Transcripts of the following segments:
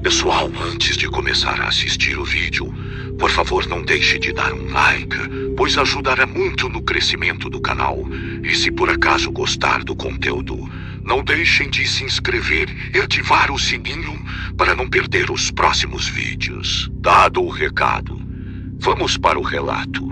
Pessoal, antes de começar a assistir o vídeo, por favor não deixe de dar um like, pois ajudará muito no crescimento do canal. E se por acaso gostar do conteúdo, não deixem de se inscrever e ativar o sininho para não perder os próximos vídeos. Dado o recado, vamos para o relato.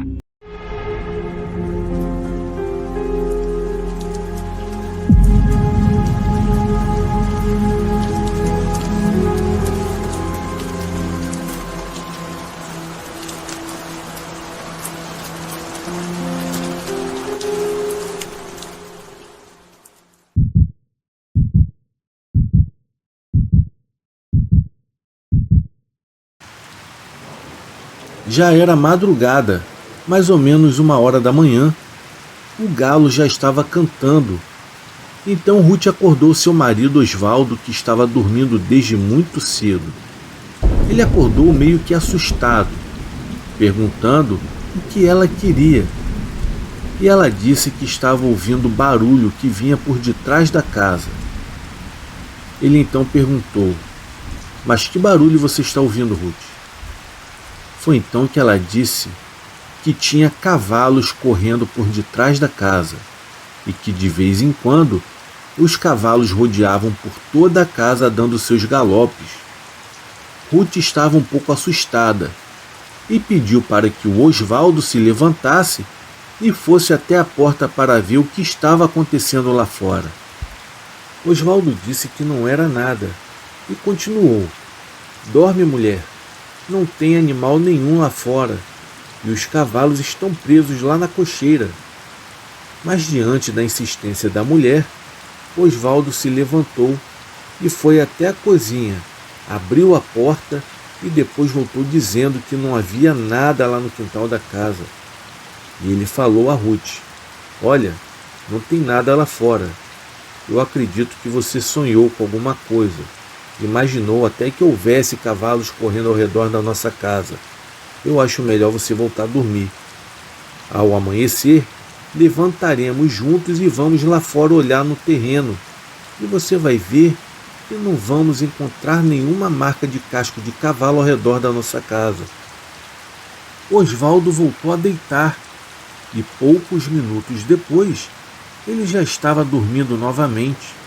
Já era madrugada, mais ou menos 1h da manhã. O galo já estava cantando. Então Ruth acordou seu marido Osvaldo, que estava dormindo desde muito cedo. Ele acordou meio que assustado, perguntando o que ela queria. E ela disse que estava ouvindo barulho que vinha por detrás da casa. Ele então perguntou: "Mas que barulho você está ouvindo, Ruth?" Foi então que ela disse que tinha cavalos correndo por detrás da casa e que de vez em quando os cavalos rodeavam por toda a casa dando seus galopes. Ruth estava um pouco assustada e pediu para que o Osvaldo se levantasse e fosse até a porta para ver o que estava acontecendo lá fora. Osvaldo disse que não era nada e continuou: "Dorme, mulher. Não tem animal nenhum lá fora e os cavalos estão presos lá na cocheira." Mas diante da insistência da mulher, Osvaldo se levantou e foi até a cozinha, abriu a porta e depois voltou dizendo que não havia nada lá no quintal da casa. E ele falou a Ruth: "Olha, não tem nada lá fora. Eu acredito que você sonhou com alguma coisa. Imaginou até que houvesse cavalos correndo ao redor da nossa casa. Eu acho melhor você voltar a dormir. Ao amanhecer, levantaremos juntos e vamos lá fora olhar no terreno. E você vai ver que não vamos encontrar nenhuma marca de casco de cavalo ao redor da nossa casa." Osvaldo voltou a deitar e poucos minutos depois, ele já estava dormindo novamente.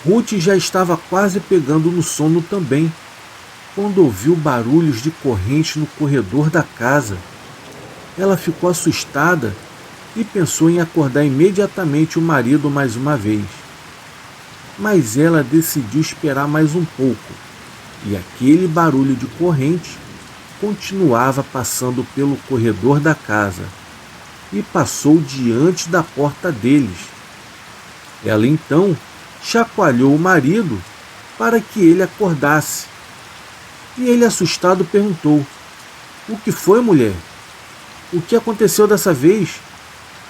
Ruth já estava quase pegando no sono também, quando ouviu barulhos de corrente no corredor da casa. Ela ficou assustada e pensou em acordar imediatamente o marido mais uma vez. Mas ela decidiu esperar mais um pouco, e aquele barulho de corrente continuava passando pelo corredor da casa e passou diante da porta deles. Ela então chacoalhou o marido para que ele acordasse. E ele, assustado, perguntou: "O que foi, mulher? O que aconteceu dessa vez?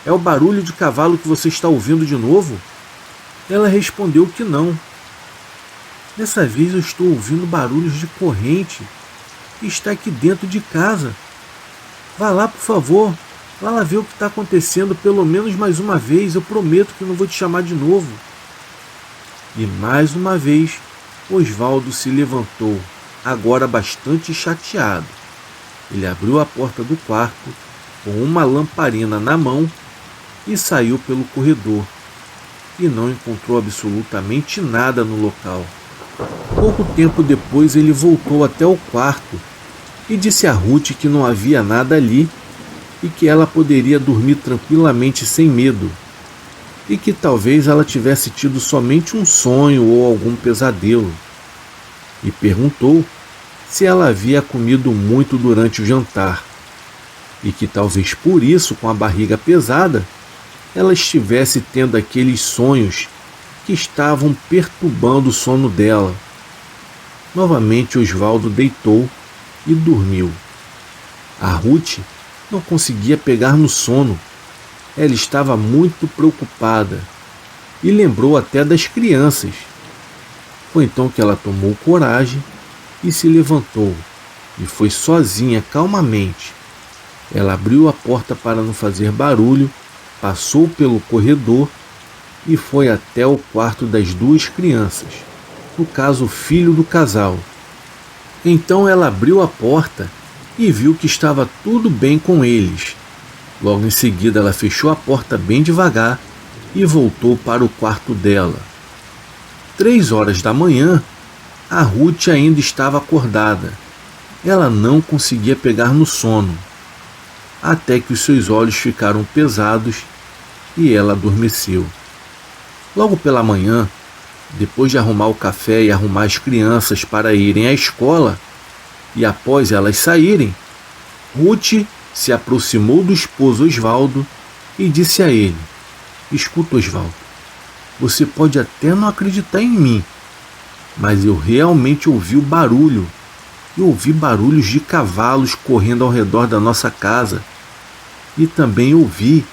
É o barulho de cavalo que você está ouvindo de novo?" Ela respondeu que não. "Dessa vez eu estou ouvindo barulhos de corrente que está aqui dentro de casa. Vá lá, por favor. Vá lá ver o que está acontecendo pelo menos mais uma vez. Eu prometo que não vou te chamar de novo." E mais uma vez, Osvaldo se levantou, agora bastante chateado. Ele abriu a porta do quarto, com uma lamparina na mão, e saiu pelo corredor. E não encontrou absolutamente nada no local. Pouco tempo depois, ele voltou até o quarto e disse a Ruth que não havia nada ali e que ela poderia dormir tranquilamente sem medo, e que talvez ela tivesse tido somente um sonho ou algum pesadelo, e perguntou se ela havia comido muito durante o jantar, e que talvez por isso, com a barriga pesada, ela estivesse tendo aqueles sonhos que estavam perturbando o sono dela. Novamente Osvaldo deitou e dormiu. A Ruth não conseguia pegar no sono. Ela estava muito preocupada e lembrou até das crianças. Foi então que ela tomou coragem e se levantou e foi sozinha, calmamente. Ela abriu a porta para não fazer barulho, passou pelo corredor e foi até o quarto das duas crianças, no caso o filho do casal, Então ela abriu a porta e viu que estava tudo bem com eles. Logo em seguida ela fechou a porta bem devagar e voltou para o quarto dela. 3 horas da manhã, a Ruth ainda estava acordada. Ela não conseguia pegar no sono, até que os seus olhos ficaram pesados e ela adormeceu. Logo pela manhã, depois de arrumar o café e arrumar as crianças para irem à escola, e após elas saírem, Ruth se aproximou do esposo Osvaldo e disse a ele: escuta, Osvaldo, você pode até não acreditar em mim, mas eu realmente ouvi o barulho. Eu ouvi barulhos de cavalos correndo ao redor da nossa casa. E também ouvi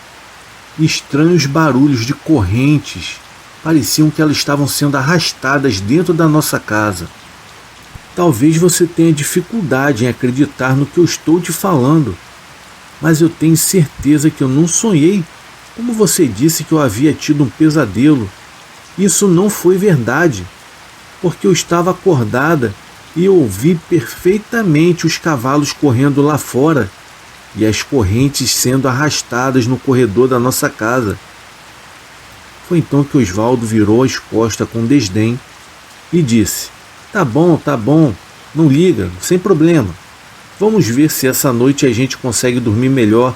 estranhos barulhos de correntes. Pareciam que elas estavam sendo arrastadas dentro da nossa casa. Talvez você tenha dificuldade em acreditar no que eu estou te falando, mas eu tenho certeza que eu não sonhei, como você disse que eu havia tido um pesadelo. Isso não foi verdade, porque eu estava acordada e eu ouvi perfeitamente os cavalos correndo lá fora e as correntes sendo arrastadas no corredor da nossa casa. Foi então que Osvaldo virou as costas com desdém e disse: tá bom, não liga, sem problema. Vamos ver se essa noite a gente consegue dormir melhor.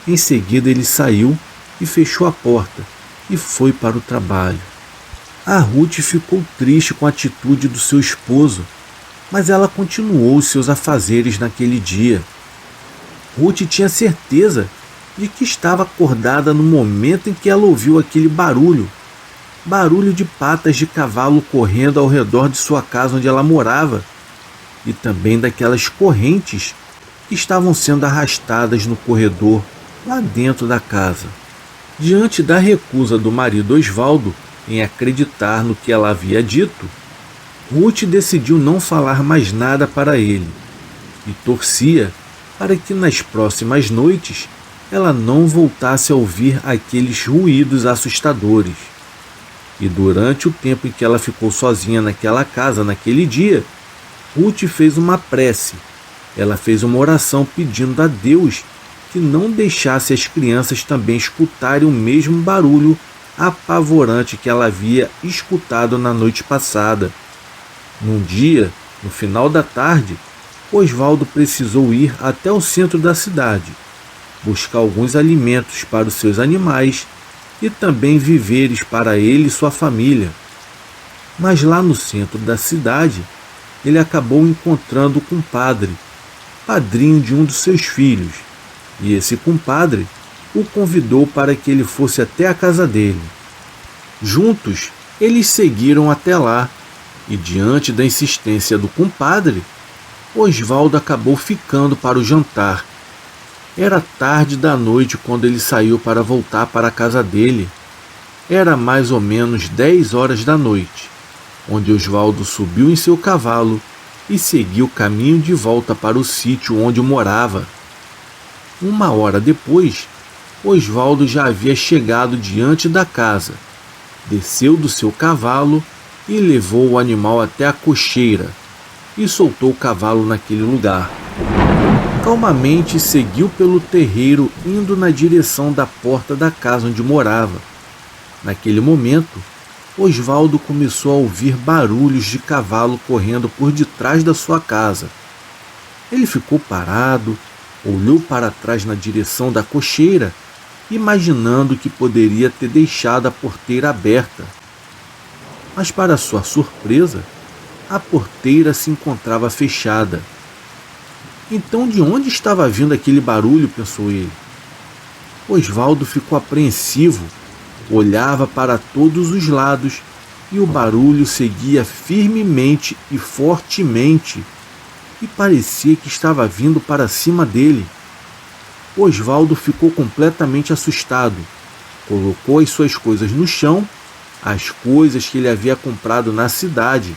Em seguida ele saiu e fechou a porta e foi para o trabalho. A Ruth ficou triste com a atitude do seu esposo, mas ela continuou os seus afazeres naquele dia. Ruth tinha certeza de que estava acordada no momento em que ela ouviu aquele barulho de patas de cavalo correndo ao redor de sua casa onde ela morava, e também daquelas correntes que estavam sendo arrastadas no corredor lá dentro da casa. Diante da recusa do marido Osvaldo em acreditar no que ela havia dito, Ruth decidiu não falar mais nada para ele e torcia para que nas próximas noites ela não voltasse a ouvir aqueles ruídos assustadores. E durante o tempo em que ela ficou sozinha naquela casa naquele dia, Ruth fez uma prece. Ela fez uma oração pedindo a Deus que não deixasse as crianças também escutarem o mesmo barulho apavorante que ela havia escutado na noite passada. Num dia, no final da tarde, Osvaldo precisou ir até o centro da cidade, buscar alguns alimentos para os seus animais e também víveres para ele e sua família. Mas lá no centro da cidade, ele acabou encontrando o compadre, padrinho de um dos seus filhos, e esse compadre o convidou para que ele fosse até a casa dele. Juntos, eles seguiram até lá, e diante da insistência do compadre, Osvaldo acabou ficando para o jantar. Era tarde da noite quando ele saiu para voltar para a casa dele. Era mais ou menos 10 horas da noite, onde Osvaldo subiu em seu cavalo e seguiu o caminho de volta para o sítio onde morava. 1 hora depois, Osvaldo já havia chegado diante da casa, desceu do seu cavalo e levou o animal até a cocheira e soltou o cavalo naquele lugar. Calmamente seguiu pelo terreiro indo na direção da porta da casa onde morava. Naquele momento, Osvaldo começou a ouvir barulhos de cavalo correndo por detrás da sua casa. Ele ficou parado, olhou para trás na direção da cocheira, imaginando que poderia ter deixado a porteira aberta. Mas para sua surpresa, a porteira se encontrava fechada. Então de onde estava vindo aquele barulho, pensou ele. Osvaldo ficou apreensivo, olhava para todos os lados e o barulho seguia firmemente e fortemente e parecia que estava vindo para cima dele. Osvaldo ficou completamente assustado, colocou as suas coisas no chão, as coisas que ele havia comprado na cidade,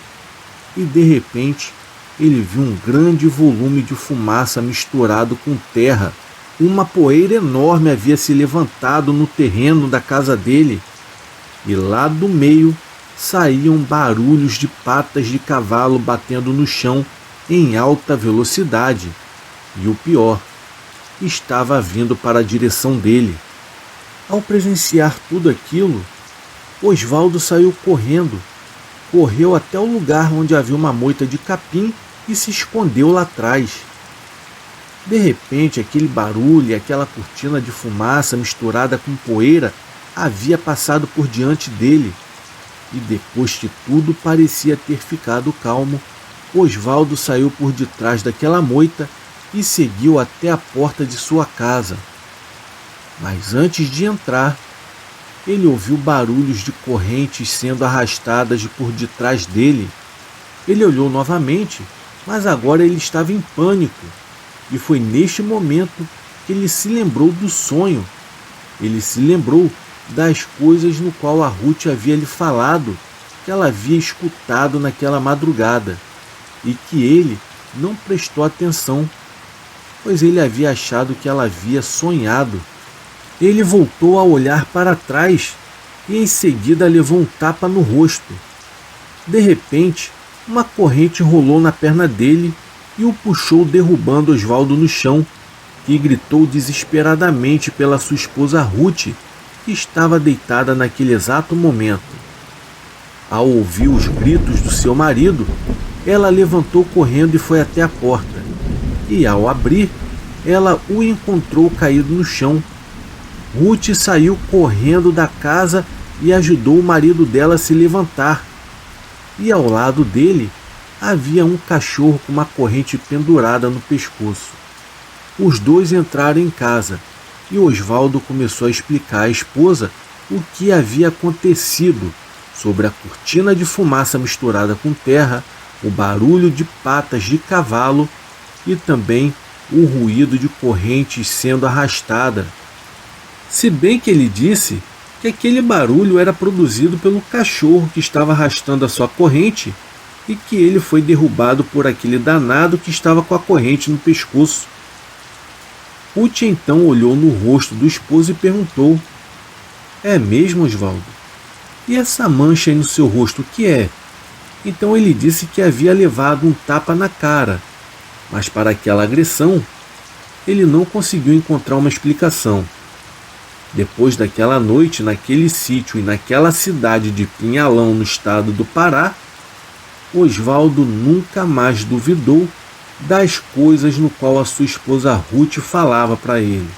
e de repente ele viu um grande volume de fumaça misturado com terra. Uma poeira enorme havia se levantado no terreno da casa dele, e lá do meio saíam barulhos de patas de cavalo batendo no chão em alta velocidade e, o pior, estava vindo para a direção dele. Ao presenciar tudo aquilo, Osvaldo saiu correndo, correu até o lugar onde havia uma moita de capim e se escondeu lá atrás. De repente, aquele barulho e aquela cortina de fumaça misturada com poeira havia passado por diante dele. E depois que tudo parecia ter ficado calmo, Osvaldo saiu por detrás daquela moita e seguiu até a porta de sua casa. Mas antes de entrar, ele ouviu barulhos de correntes sendo arrastadas por detrás dele. Ele olhou novamente, mas agora ele estava em pânico. E foi neste momento que ele se lembrou do sonho. Ele se lembrou das coisas no qual a Ruth havia lhe falado, que ela havia escutado naquela madrugada, e que ele não prestou atenção, pois ele havia achado que ela havia sonhado. Ele voltou a olhar para trás e em seguida levou um tapa no rosto. De repente, uma corrente rolou na perna dele e o puxou, derrubando Osvaldo no chão, que gritou desesperadamente pela sua esposa Ruth, que estava deitada naquele exato momento. Ao ouvir os gritos do seu marido, ela levantou correndo e foi até a porta. E ao abrir, ela o encontrou caído no chão. Ruth saiu correndo da casa e ajudou o marido dela a se levantar. E ao lado dele havia um cachorro com uma corrente pendurada no pescoço. Os dois entraram em casa e Osvaldo começou a explicar à esposa o que havia acontecido sobre a cortina de fumaça misturada com terra, o barulho de patas de cavalo e também o ruído de correntes sendo arrastada. Se bem que ele disse que aquele barulho era produzido pelo cachorro que estava arrastando a sua corrente e que ele foi derrubado por aquele danado que estava com a corrente no pescoço. Ruth então olhou no rosto do esposo e perguntou: "É mesmo, Osvaldo? E essa mancha aí no seu rosto, o que é?" Então ele disse que havia levado um tapa na cara, mas para aquela agressão ele não conseguiu encontrar uma explicação. Depois daquela noite, naquele sítio e naquela cidade de Pinhalão, no estado do Pará, Osvaldo nunca mais duvidou das coisas no qual a sua esposa Ruth falava para ele.